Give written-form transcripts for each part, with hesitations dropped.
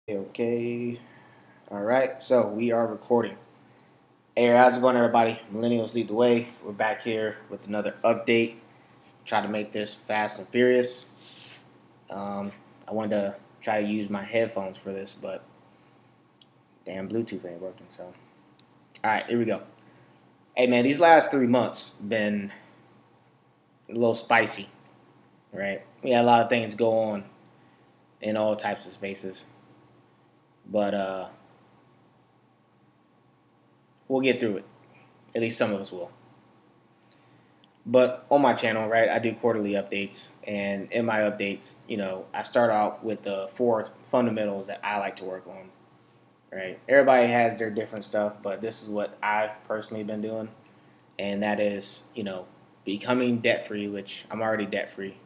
Okay. All right. So we are recording. Hey, how's it going, everybody? Millennials lead the way. We're back here with another update. Try to make this fast and furious. Um, I wanted to try to use my headphones for this, but damn, Bluetooth ain't working. So, all right, here we go. Hey, man, these last 3 months been a little spicy, right? We had a lot of things go on in all types of spaces, but we'll get through it. At least some of us will. But on my channel, right, I do quarterly updates, and in my updates, I start out with the four fundamentals that I like to work on, right? Everybody has their different stuff, but this is what I've personally been doing, and that is, becoming debt free, which I'm already debt free,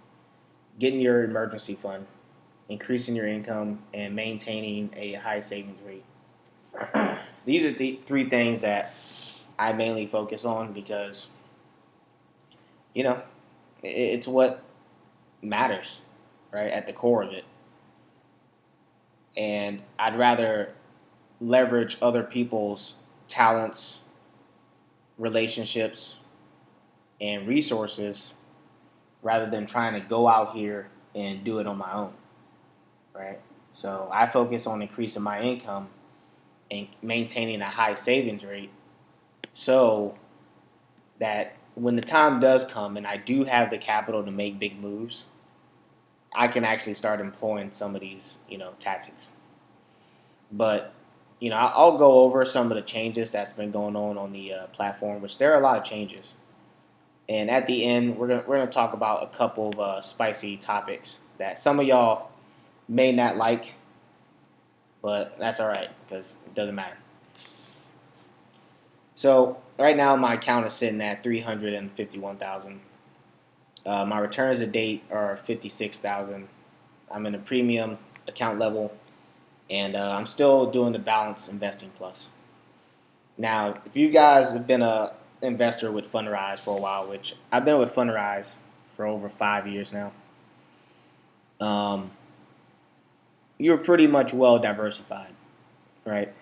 getting your emergency fund, increasing your income, and maintaining a high savings rate. These are the three things that I mainly focus on because, you know, it's what matters, right, at the core of it. And I'd rather leverage other people's talents, relationships, and resources rather than trying to go out here and do it on my own, right? So I focus on increasing my income and maintaining a high savings rate so that when the time does come and I do have the capital to make big moves, I can actually start employing some of these, tactics. But I'll go over some of the changes that's been going on the platform, which there are a lot of changes. And at the end, we're gonna talk about a couple of spicy topics that some of y'all may not like, but that's all right because it doesn't matter. So right now, my account is sitting at 351,000. My returns to date are 56,000. I'm in a premium account level, and I'm still doing the balance investing plus. Now, if you guys have been a investor with Fundrise for a while, which I've been with Fundrise for over 5 years now, um, you're pretty much well diversified, right?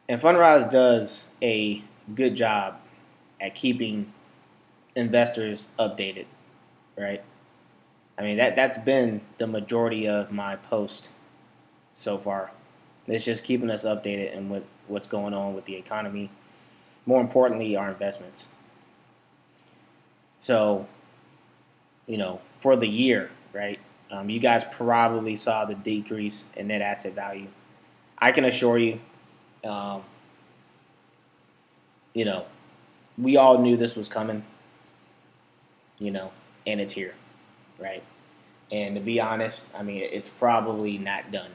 And Fundrise does a good job at keeping investors updated, right? I mean that's been the majority of my post so far. It's just keeping us updated and with what's going on with the economy. More importantly, our investments. So, for the year, right? You guys probably saw the decrease in net asset value. I can assure you, um, you know, we all knew this was coming, you know, and it's here, right? And to be honest, I mean, it's probably not done,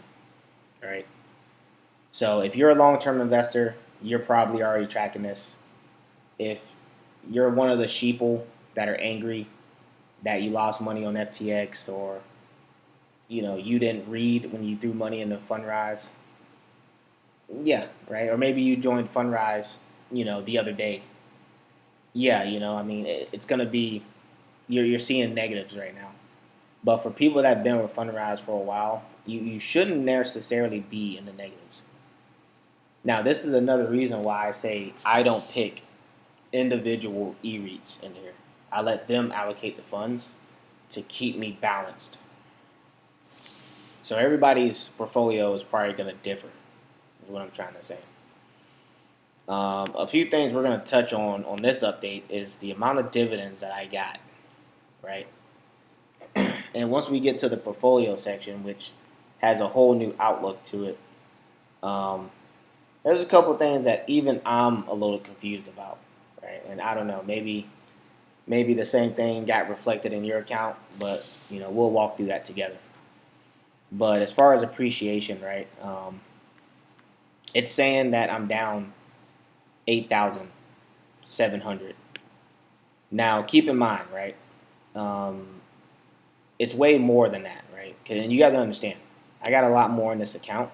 right? So if you're a long-term investor, you're probably already tracking this. If you're one of the sheeple that are angry that you lost money on FTX or you didn't read when you threw money into Fundrise, yeah, right. Or maybe you joined Fundrise, the other day. Yeah, I mean, it's gonna be you're seeing negatives right now. But for people that have been with Fundrise for a while, you shouldn't necessarily be in the negatives. Now, this is another reason why I say I don't pick individual e-REITs in here. I let them allocate the funds to keep me balanced. So everybody's portfolio is probably going to differ, is what I'm trying to say. A few things we're going to touch on this update is the amount of dividends that I got, right? And once we get to the portfolio section, which has a whole new outlook to it, um, there's a couple things that even I'm a little confused about, right? And I don't know, maybe the same thing got reflected in your account, but we'll walk through that together. But as far as appreciation, right, it's saying that I'm down 8,700. Now, keep in mind, right, um, it's way more than that, right? And you got to understand, I got a lot more in this account.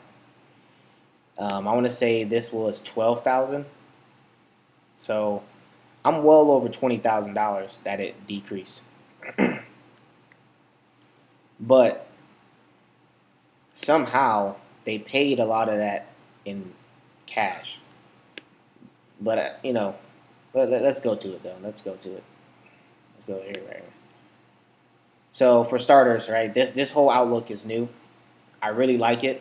I want to say this was 12,000, so I'm well over $20,000 that it decreased. But somehow they paid a lot of that in cash. But let's go to it though. Let's go to it. Let's go here right here. So for starters, right, this whole outlook is new. I really like it.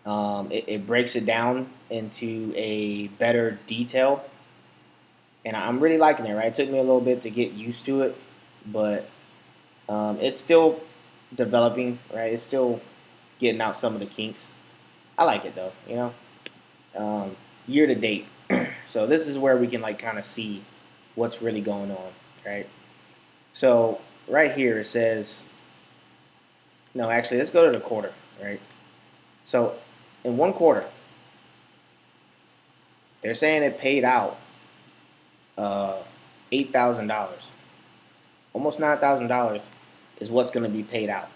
It breaks it down into a better detail, and I'm really liking it. Right, it took me a little bit to get used to it, but it's still developing. Right, it's still getting out some of the kinks. I like it though. Year to date. So this is where we can like kind of see what's really going on, right? So right here it says, no, actually, let's go to the quarter, right? So in one quarter, they're saying it paid out uh, $8,000, almost $9,000 is what's going to be paid out.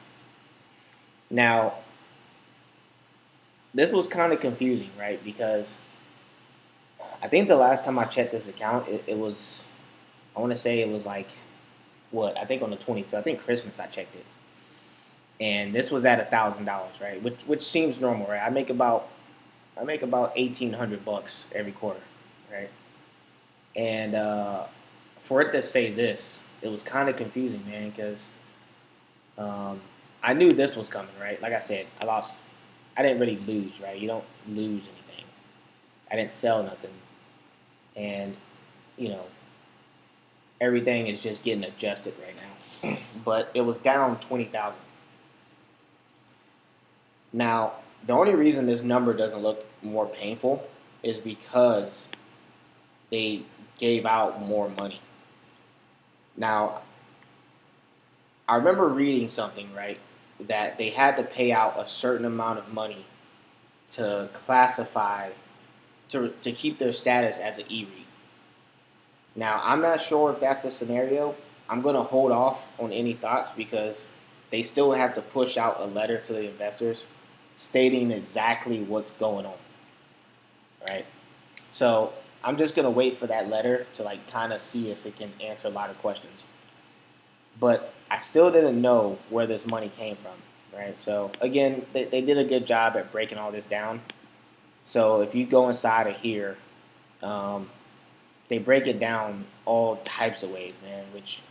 Now, this was kind of confusing, right? Because I think the last time I checked this account, it was, I want to say it was like, what? I think on the 25th, I think Christmas I checked it. And this was at $1,000, right? Which seems normal, right? I make about $1,800 every quarter, right? And for it to say this, it was kind of confusing, man, because I knew this was coming, right? Like I said, I lost. I didn't really lose, right? You don't lose anything. I didn't sell nothing, and you know everything is just getting adjusted right now. But it was down 20,000. Now, the only reason this number doesn't look more painful is because they gave out more money. Now, I remember reading something, right, that they had to pay out a certain amount of money to classify, to keep their status as an E-REIT. Now, I'm not sure if that's the scenario. I'm going to hold off on any thoughts because they still have to push out a letter to the investors stating exactly what's going on, right? So I'm just going to wait for that letter to like kind of see if it can answer a lot of questions. But I still didn't know where this money came from, right? So again, they did a good job at breaking all this down. So if you go inside of here, um, they break it down all types of ways, man. Which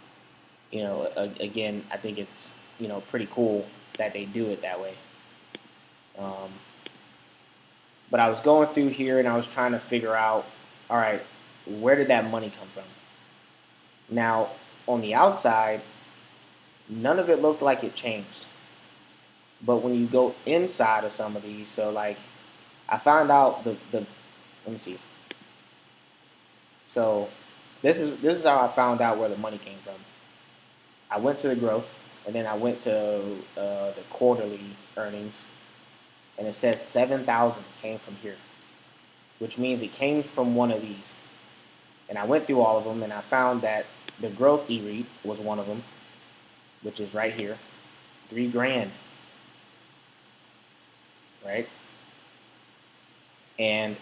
again, I think it's pretty cool that they do it that way. Um, but I was going through here and I was trying to figure out, all right, where did that money come from? Now, on the outside, none of it looked like it changed. But when you go inside of some of these, so like I found out the let me see. So this is how I found out where the money came from. I went to the growth, and then I went to the quarterly earnings, and it says 7,000 came from here, which means it came from one of these. And I went through all of them, and I found that the growth E-REIT was one of them, which is right here, 3 grand, right? And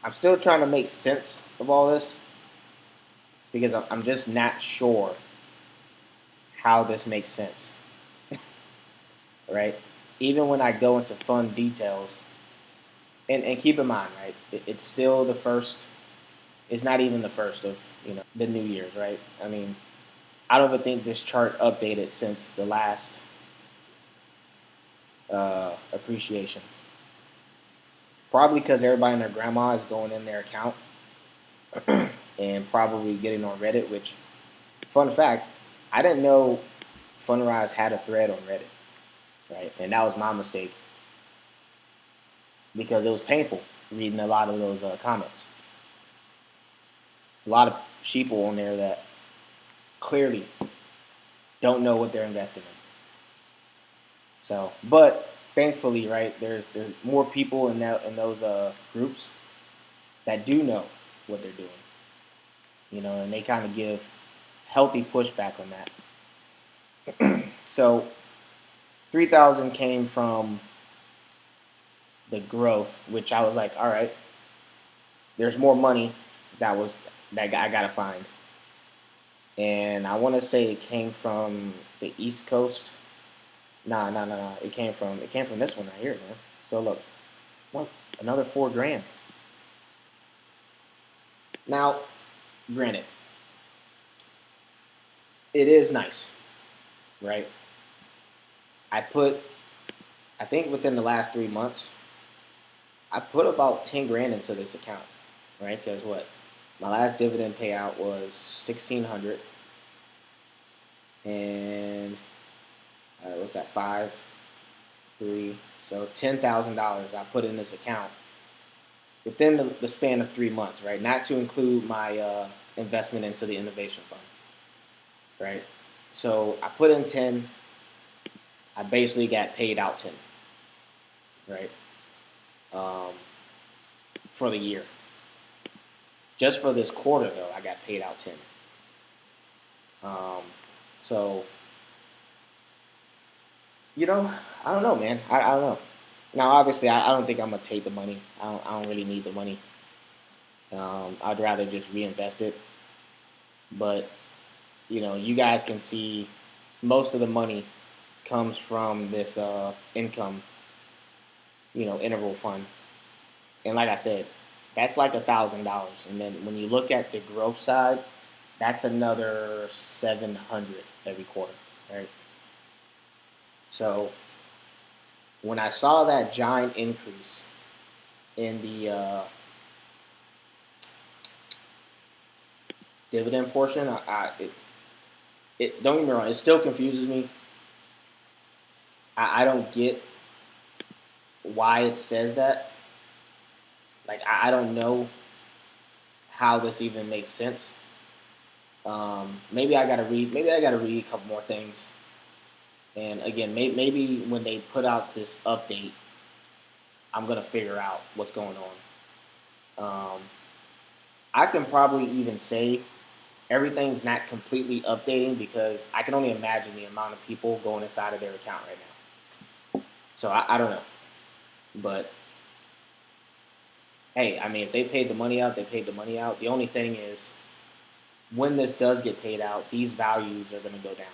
I'm still trying to make sense of all this because I'm just not sure how this makes sense, right? Even when I go into fund details, and keep in mind, right, it's still the first, it's not even the first of, the New Year's, right? I mean, I don't even think this chart updated since the last appreciation. Probably because everybody and their grandma is going in their account and probably getting on Reddit, which, fun fact, I didn't know Fundrise had a thread on Reddit, right? And that was my mistake because it was painful reading a lot of those comments. A lot of sheeple on there that clearly don't know what they're investing in. So, but thankfully, right, there's more people in those groups that do know what they're doing, and they kind of give healthy pushback on that. So 3,000 came from the growth, which I was like, all right, there's more money that I gotta find, and I want to say it came from the East Coast. Nah. It came from this one right here, man. So look, another 4 grand. Now, granted, it is nice, right? I put, I think within the last 3 months, I put about 10 grand into this account, right? Because what, my last dividend payout was 1,600, and what's that? 5, 3, so $10,000 I put in this account within the span of 3 months, right? Not to include my investment into the innovation fund, right? So I put in 10. I basically got paid out 10, right? Um, for the year. Just for this quarter, though, I got paid out 10. Um, so I don't know, man. I don't know. Now, obviously, I don't think I'm gonna take the money. I don't really need the money. I'd rather just reinvest it. But you guys can see most of the money comes from this income, interval fund. And like I said, that's like $1,000. And then when you look at the growth side, that's another 700 every quarter, right? So when I saw that giant increase in the dividend portion, it don't get me wrong, it still confuses me. I don't get why it says that. Like I don't know how this even makes sense. Maybe I gotta read. Maybe I gotta read a couple more things. And again, maybe when they put out this update, I'm gonna figure out what's going on. I can probably even say everything's not completely updating because I can only imagine the amount of people going inside of their account right now. So I don't know, but hey, I mean, if they paid the money out, they paid the money out. The only thing is, when this does get paid out, these values are going to go down.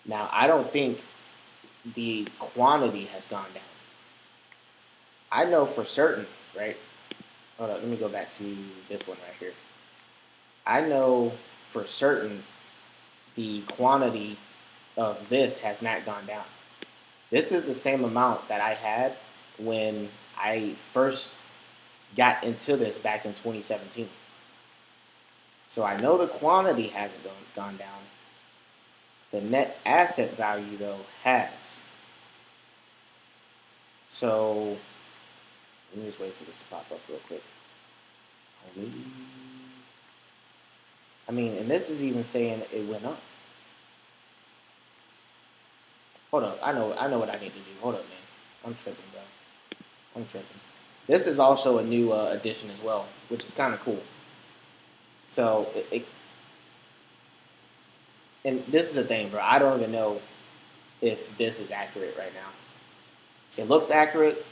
Now, I don't think the quantity has gone down. I know for certain, right? Hold on, let me go back to this one right here. I know for certain the quantity of this has not gone down. This is the same amount that I had when I first got into this back in 2017. So I know the quantity hasn't gone down. The net asset value, though, has. So let me just wait for this to pop up real quick. I mean, and this is even saying it went up. Hold up, I know what I need to do. Hold up, man. I'm tripping, bro. I'm tripping. This is also a new addition as well, which is kind of cool. So, and this is the thing, bro. I don't even know if this is accurate right now. It looks accurate,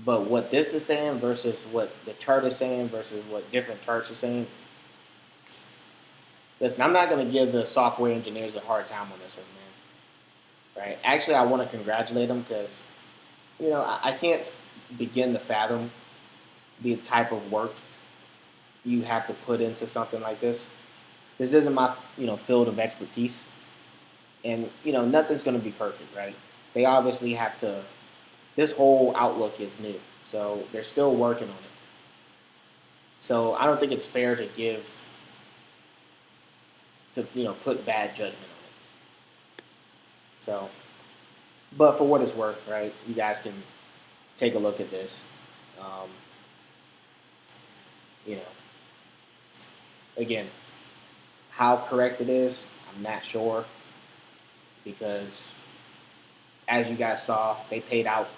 but what this is saying versus what the chart is saying versus what different charts are saying. Listen, I'm not going to give the software engineers a hard time on this one, man. Right? Actually, I want to congratulate them because I can't begin to fathom the type of work you have to put into something like this. This isn't my field of expertise, and nothing's going to be perfect, right? They obviously have to. This whole outlook is new, so they're still working on it. So I don't think it's fair to put bad judgment on it. So, but for what it's worth, right? You guys can take a look at this. Um, you know, again, how correct it is, I'm not sure because as you guys saw, they paid out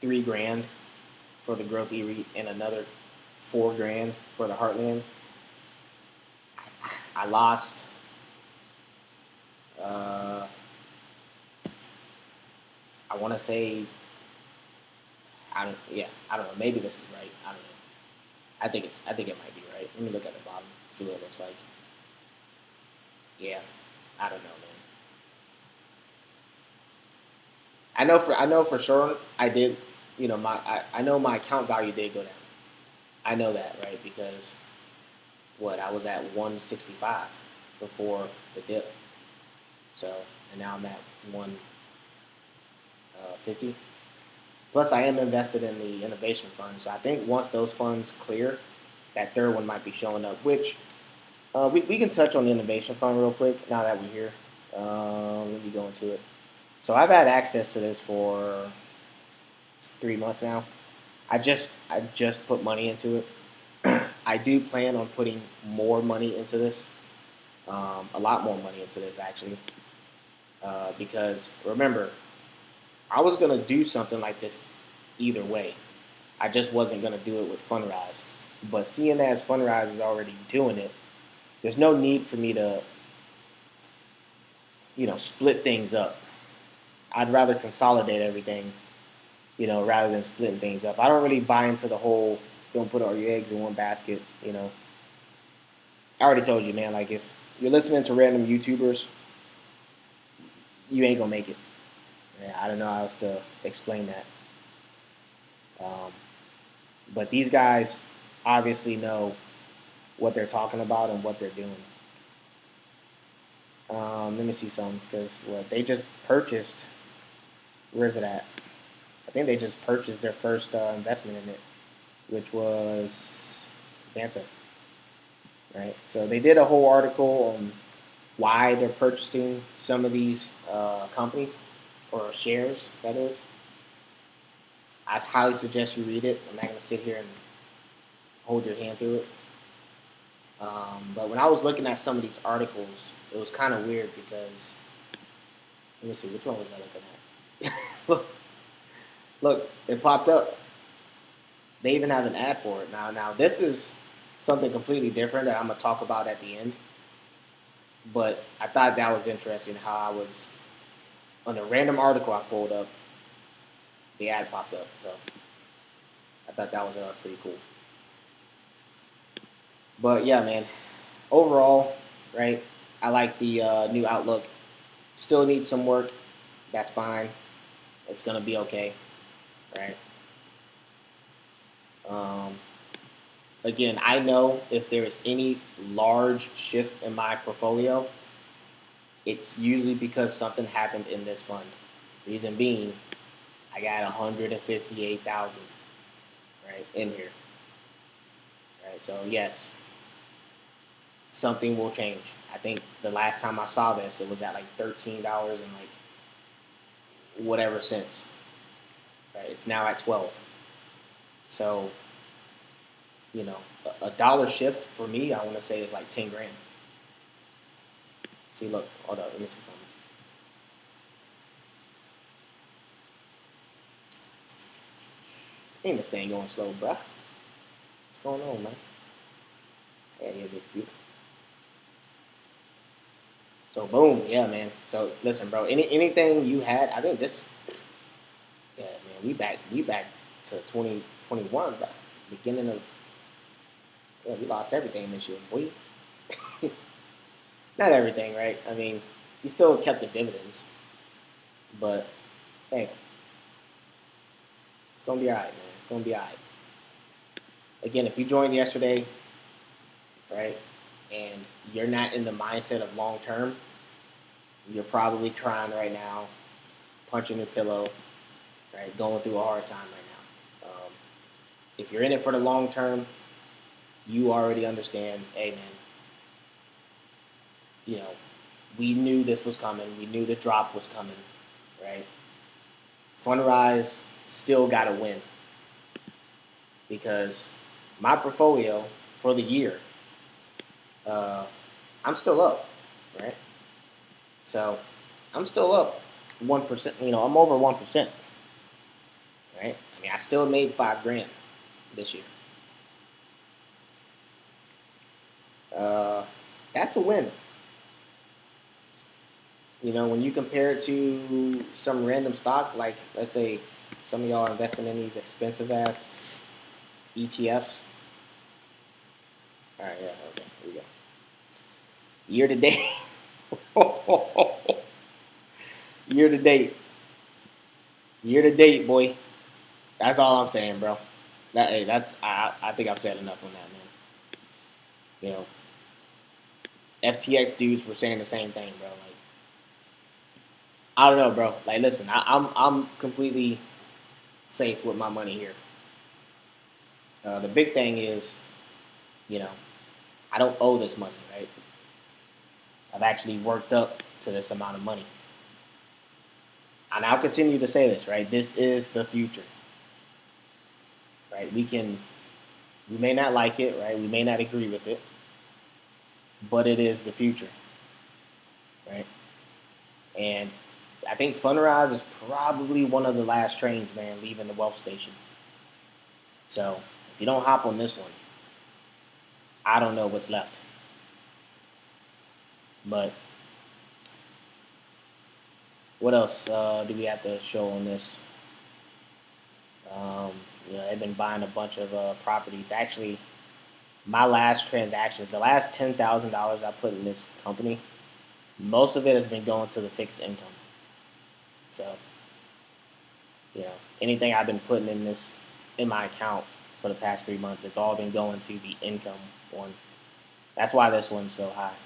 3 grand for the growth e-REIT and another 4 grand for the Heartland. I lost. Uh, I want to say. I don't. Yeah, I don't know. Maybe this is right. I don't know. I think it might be right. Let me look at the bottom. See what it looks like. Yeah, I don't know, man. I know for sure I did. You know, I know my account value did go down. I know that, right? Because what I was at 165 before the dip. So and now I'm at 150. Plus, I am invested in the innovation fund. So I think once those funds clear, that third one might be showing up. Which we can touch on the innovation fund real quick now that we're here. Let me go into it. So I've had access to this for 3 months now. I just put money into it. I do plan on putting more money into this, a lot more money into this actually, because remember I was gonna do something like this either way. I just wasn't gonna do it with Fundrise. But seeing as Fundrise is already doing it, there's no need for me to split things up. I'd rather consolidate everything, rather than splitting things up. I don't really buy into the whole don't put all your eggs in one basket. I already told you, man. Like if you're listening to random YouTubers, you ain't gonna make it. Yeah, I don't know how else to explain that. Um, but these guys obviously know what they're talking about and what they're doing. Let me see some because what they just purchased. Where is it at? I think they just purchased their first investment in it, which was Vanta, right? So they did a whole article on why they're purchasing some of these companies or shares. That is, I highly suggest you read it. I'm not going to sit here and hold your hand through it. But when I was looking at some of these articles, it was kind of weird because let me see which one was I looking at. Look, it popped up. They even have an ad for it now. Now this is something completely different that I'm gonna talk about at the end. But I thought that was interesting how I was on a random article I pulled up, the ad popped up. So I thought that was pretty cool. But yeah, man. Overall, right? I like the new outlook. Still needs some work. That's fine. It's gonna be okay, right? Um, Again, I know if there is any large shift in my portfolio, it's usually because something happened in this fund. Reason being, I got 158,000 right in here. Right, so yes, something will change. I think the last time I saw this, it was at like $13 and like whatever cents. Right, it's now at 12. So a dollar shift for me, I want to say is like 10 grand. See, look, hold up, let me see something. Ain't this thing going slow, bruh? What's going on, man? Yeah, yeah, big. So boom, yeah, man. So listen, bro. Anything you had, I think this, yeah, man. We back to 2021, bro. Beginning of, yeah, we lost everything this year, boy. Not everything, right? I mean, we still kept the dividends, but hey, it's gonna be all right, man. It's gonna be all right. Again, if you joined yesterday, right, and you're not in the mindset of long term, you're probably crying right now, punching your pillow, right, going through a hard time right now. If you're in it for the long term, you already understand. Hey, man, you know, we knew this was coming. We knew the drop was coming, right? Fundrise still got to win because my portfolio for the year, uh, I'm still up, right? So I'm still up 1%. I'm over 1%, right? I mean, I still made 5 grand this year. Uh, that's a win. When you compare it to some random stock, like let's say some of y'all are investing in these expensive ass ETFs. All right, yeah, okay, here we go. Year to date, year to date, Year to date, boy. That's all I'm saying, bro. I think I've said enough on that, man. You know, FTX dudes were saying the same thing, bro. Like, I don't know, bro. Like, listen, I'm completely safe with my money here. The big thing is, you know, I don't owe this money, right? I've actually worked up to this amount of money. And I'll continue to say this, right? This is the future, right? We may not like it, right? We may not agree with it, but it is the future, right? And I think Fundrise is probably one of the last trains, man, leaving the wealth station. So if you don't hop on this one, I don't know what's left. But what else do we have to show on this? Um, they've been buying a bunch of properties. Actually, my last transactions, the last $10,000 I put in this company, most of it has been going to the fixed income. So, anything I've been putting in my account for the past 3 months, it's all been going to the income one. That's why this one's so high.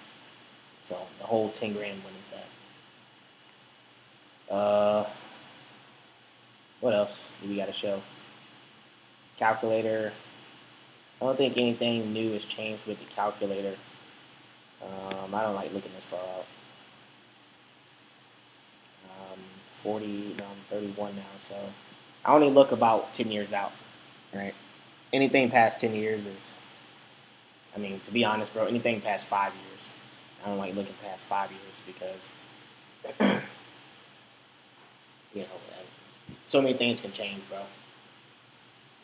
So the whole 10 grand one is that. What else do we got to show? Calculator. I don't think anything new has changed with the calculator. I don't like looking this far out. 40, no, I'm 31 now, so I only look about 10 years out, right? Anything past 10 years is, I mean, to be honest, bro, anything past 5 years. I don't like looking past 5 years because, you know, so many things can change, bro.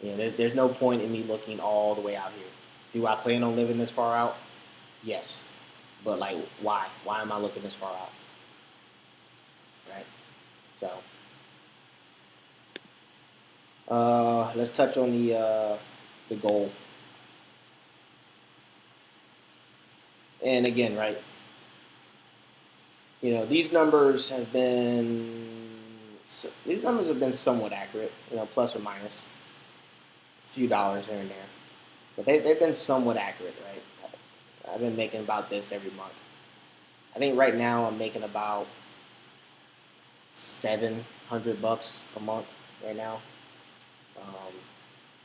There's no point in me looking all the way out here. Do I plan on living this far out? Yes. But, like, why? Why am I looking this far out? Right? So, let's touch on the goal. And again, right, these numbers have been somewhat accurate, plus or minus a few dollars here and there, but they've been somewhat accurate, right? I've been making about this every month. I think right now I'm making about $700 a month right now, um,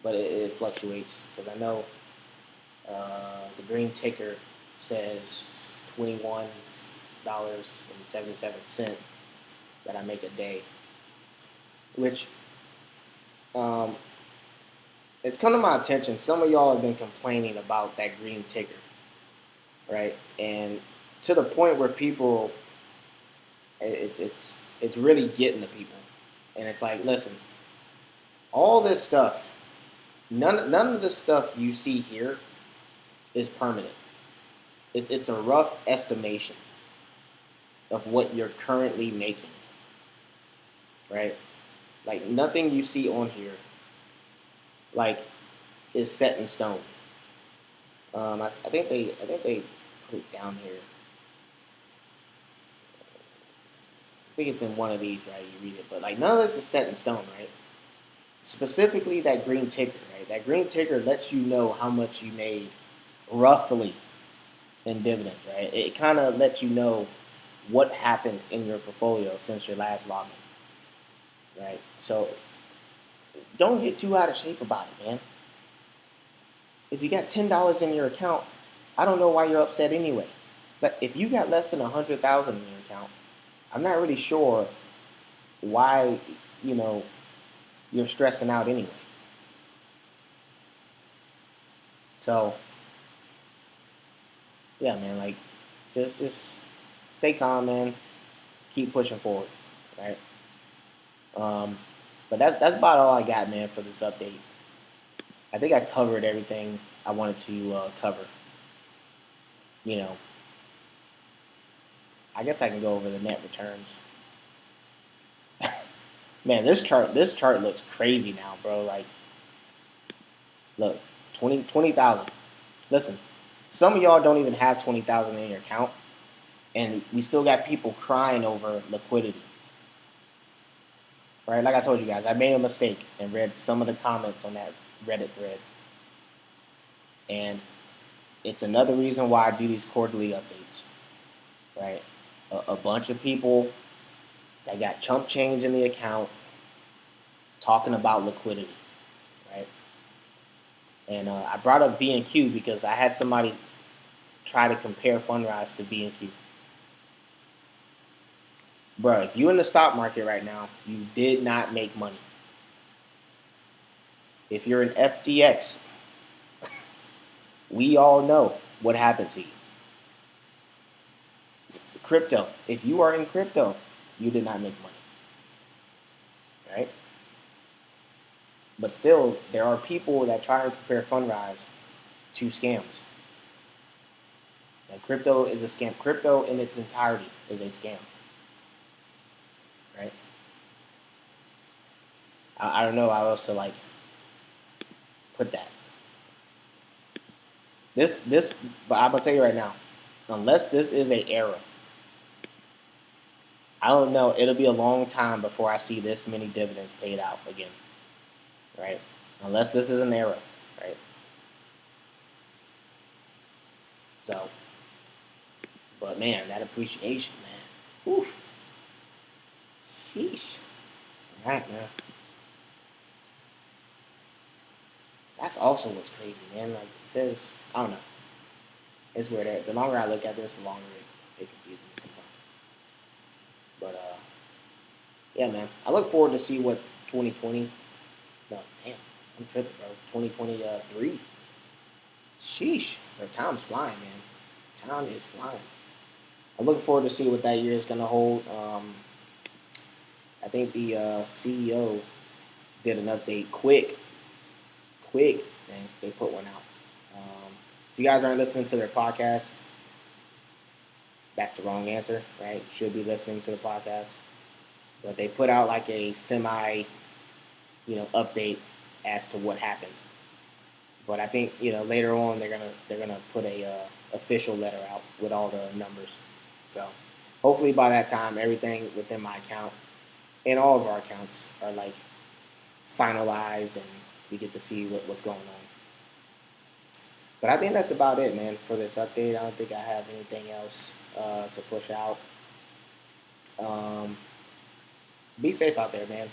but it fluctuates because I know the green ticker says $21.77 that I make a day, which um, it's come to my attention. Some of y'all have been complaining about that green ticker, right? And to the point where people, it's really getting to people, and it's like, listen, all this stuff, none of the stuff you see here is permanent. It's a rough estimation of what you're currently making, right? Like nothing you see on here, like, is set in stone. I think they put it down here. I think it's in one of these, right? You read it, but like none of this is set in stone, right? Specifically, that green ticker, right? That green ticker lets you know how much you made roughly in dividends, right? It kind of lets you know what happened in your portfolio since your last login, right? So don't get too out of shape about it, man. If you got $10 in your account, I don't know why you're upset anyway. But if you got less than 100,000 in your account, I'm not really sure why you know you're stressing out anyway. So yeah, man, like just stay calm, man. Keep pushing forward, right? Um, but that's about all I got, man, for this update. I think I covered everything I wanted to cover. You know, I guess I can go over the net returns. Man, this chart looks crazy now, bro. Like, look, 20,000. Listen, some of y'all don't even have 20,000 in your account, and we still got people crying over liquidity. right? Like I told you guys, I made a mistake and read some of the comments on that Reddit thread, and it's another reason why I do these quarterly updates, right? A bunch of people that got chump change in the account talking about liquidity, right? And I brought up V&Q because I had somebody try to compare Fundrise to V&Q. Bro, if you in the stock market right now, you did not make money. If you're in FTX, we all know what happened to you. Crypto, if you are in crypto, you did not make money, right? But still, there are people that try to compare Fundrise to scams. And crypto is a scam. Crypto in its entirety is a scam, right? I don't know how else to like put that. This, but I'm gonna tell you right now, unless this is a era, I don't know. It'll be a long time before I see this many dividends paid out again, right? Unless this is an era, right? So, but man, that appreciation, man. Oof. Sheesh. All right, man. That's also what's crazy, man. Like it says, I don't know. It's weird. The longer I look at this, the longer it confuses me sometimes. But yeah, man. I look forward to see what 2020. No, damn, I'm tripping, bro. 2023. Sheesh. Time's flying, man. Time is flying. I'm looking forward to see what that year is gonna hold. I think the CEO did an update quick, man. They put one out. If you guys aren't listening to their podcast, that's the wrong answer, right? You should be listening to the podcast. But they put out like a semi, update as to what happened. But I think later on they're gonna put a official letter out with all the numbers. So hopefully by that time everything within my account and all of our accounts are like finalized and we get to see what's going on. But I think that's about it, man, for this update. I don't think I have anything else to push out. Um, be safe out there, man.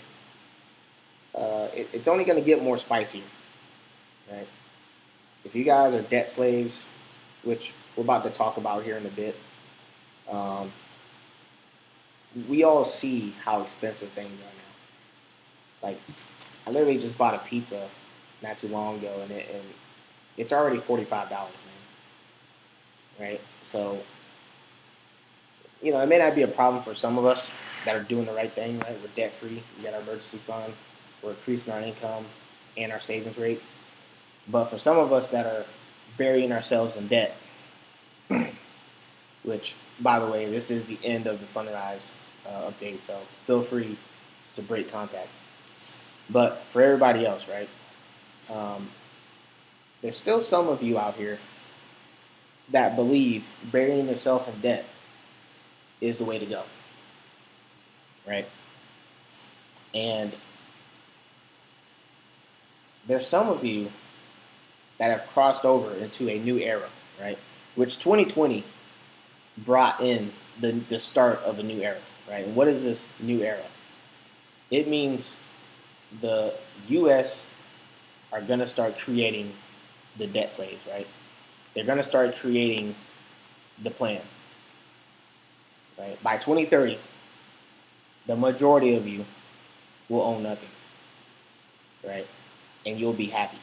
It's only going to get more spicy, right? If you guys are debt slaves, which we're about to talk about here in a bit, um, we all see how expensive things are now. Like, I literally just bought a pizza not too long ago, and it's already $45, man. Right? So, it may not be a problem for some of us that are doing the right thing, right? We're debt free, we got our emergency fund, we're increasing our income and our savings rate. But for some of us that are burying ourselves in debt, which, by the way, this is the end of the Fundrise update, so feel free to break contact. But for everybody else, right? There's still some of you out here that believe burying yourself in debt is the way to go, right? And there's some of you that have crossed over into a new era, right? Which 2020 brought in the start of a new era, right? And what is this new era? It means the U.S. are going to start creating the debt slaves, right? They're going to start creating the plan, right? By 2030, the majority of you will own nothing, right? And you'll be happy.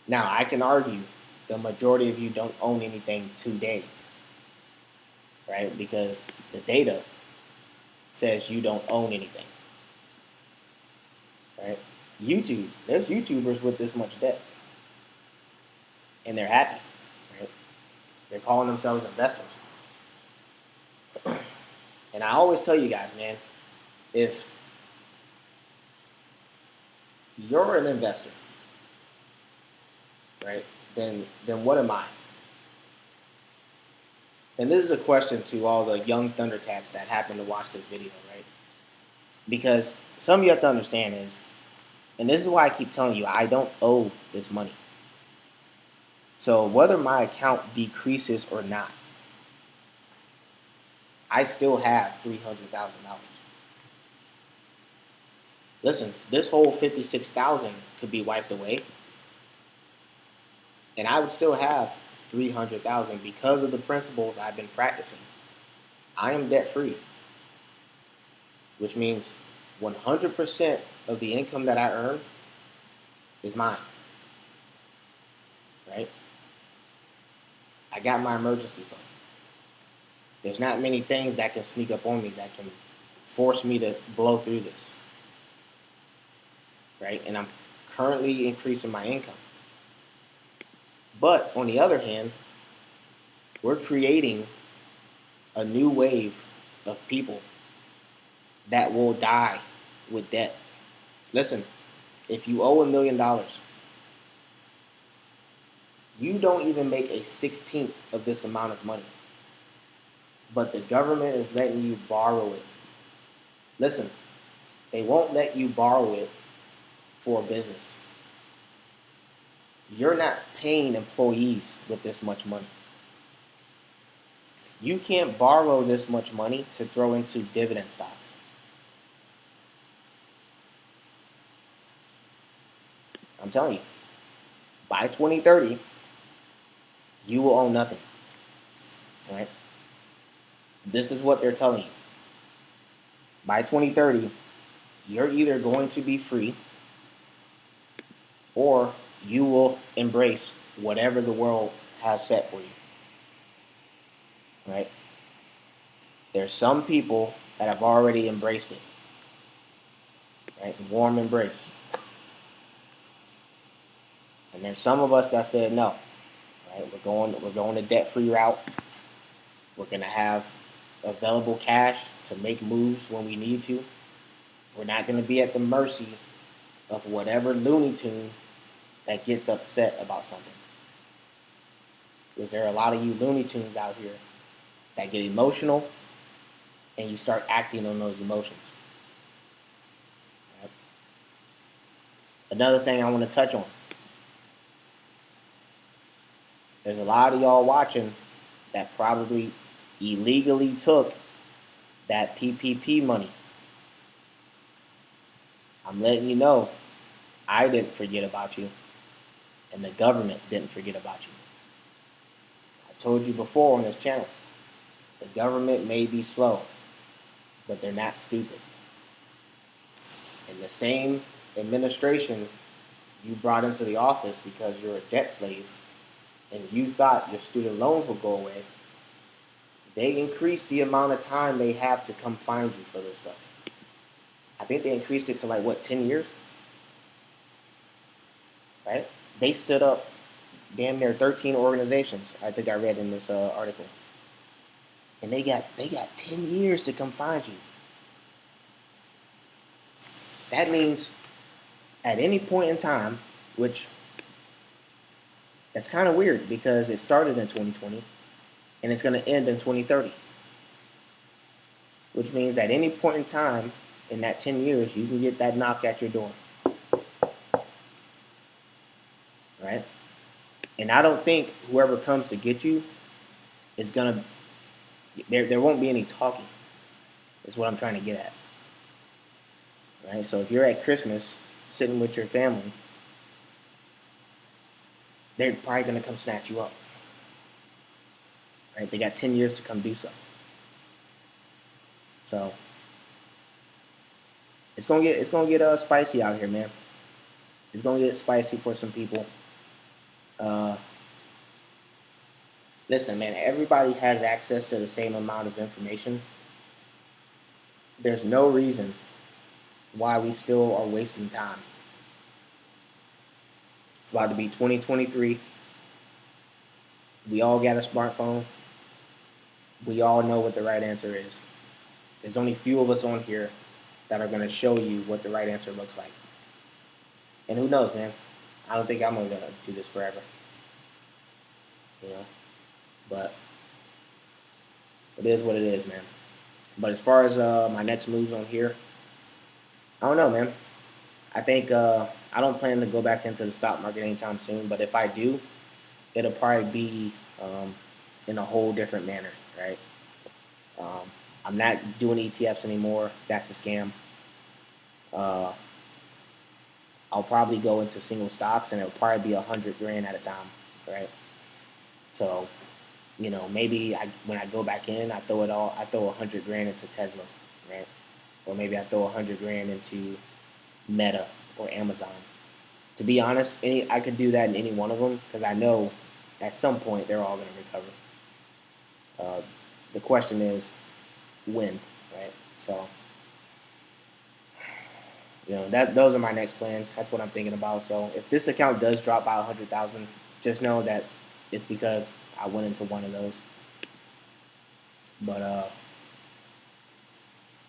Now, I can argue the majority of you don't own anything today, right? Because the data says you don't own anything, right? There's YouTubers with this much debt, and they're happy, right? They're calling themselves investors. And I always tell you guys, man, if you're an investor, right, then what am I? And this is a question to all the young Thundercats that happen to watch this video, right? Because some of you have to understand is, and this is why I keep telling you, I don't owe this money. So whether my account decreases or not, I still have $300,000. Listen, this whole 56,000 could be wiped away, and I would still have 300,000 because of the principles I've been practicing. I am debt free, which means 100% of the income that I earn is mine, right? I got my emergency fund. There's not many things that can sneak up on me that can force me to blow through this, right? And I'm currently increasing my income. But on the other hand, we're creating a new wave of people that will die with debt. Listen, if you owe $1 million, you don't even make a 16th of this amount of money. But the government is letting you borrow it. Listen, they won't let you borrow it for a business. You're not paying employees with this much money. You can't borrow this much money to throw into dividend stocks. I'm telling you, by 2030, you will own nothing. Right? This is what they're telling you. By 2030, you're either going to be free or you will embrace whatever the world has set for you. Right? There's some people that have already embraced it. Right? Warm embrace. And there's some of us that said no. Right? We're going the debt-free route. We're gonna have available cash to make moves when we need to. We're not gonna be at the mercy of whatever Looney Tune that gets upset about something. Because there are a lot of you Looney Tunes out here that get emotional and you start acting on those emotions. Right? Another thing I want to touch on. There's a lot of y'all watching that probably illegally took that PPP money. I'm letting you know, I didn't forget about you, and the government didn't forget about you. I've told you before on this channel, the government may be slow, but they're not stupid. And the same administration you brought into the office because you're a debt slave and you thought your student loans would go away, they increased the amount of time they have to come find you for this stuff. I think they increased it to like, what, 10 years? Right? They stood up damn near 13 organizations, I think I read in this article. And they got 10 years to come find you. That means at any point in time, which that's kind of weird because it started in 2020 and it's going to end in 2030. Which means at any point in time in that 10 years, you can get that knock at your door. Right? And I don't think whoever comes to get you is going to, there won't be any talking, is what I'm trying to get at. Right? So if you're at Christmas sitting with your family, they're probably going to come snatch you up. Right? They got 10 years to come do so. So it's gonna get spicy out here, man. It's gonna get spicy for some people. Listen, man. Everybody has access to the same amount of information. There's no reason why we still are wasting time. It's about to be 2023. We all got a smartphone. We all know what the right answer is. There's only a few of us on here that are going to show you what the right answer looks like. And who knows, man? I don't think I'm going to do this forever. You know? But it is what it is, man. But as far as my next moves on here, I don't know, man. I think I don't plan to go back into the stock market anytime soon. But if I do, it'll probably be in a whole different manner, right? Um, I'm not doing ETFs anymore. That's a scam. Uh, I'll probably go into single stocks, and it'll probably be 100 grand at a time, right? So, maybe when I go back in, I throw 100 grand into Tesla, right? Or maybe I throw 100 grand into Meta or Amazon. To be honest, I could do that in any one of them because I know at some point they're all going to recover. Uh, the question is when, right? So, that those are my next plans. That's what I'm thinking about. So if this account does drop by 100,000, just know that it's because I went into one of those. But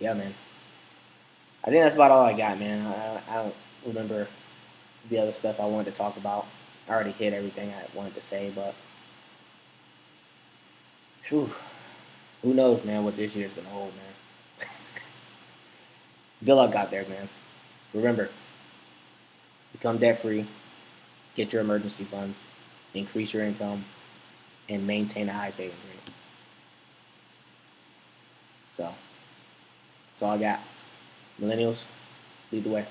yeah, man. I think that's about all I got, man. I don't remember the other stuff I wanted to talk about. I already hit everything I wanted to say, but whew, who knows, man, what this year's gonna hold, man. Good luck out there, man. Remember, become debt free, get your emergency fund, increase your income, and maintain a high savings rate. So that's all I got. Millennials, lead the way.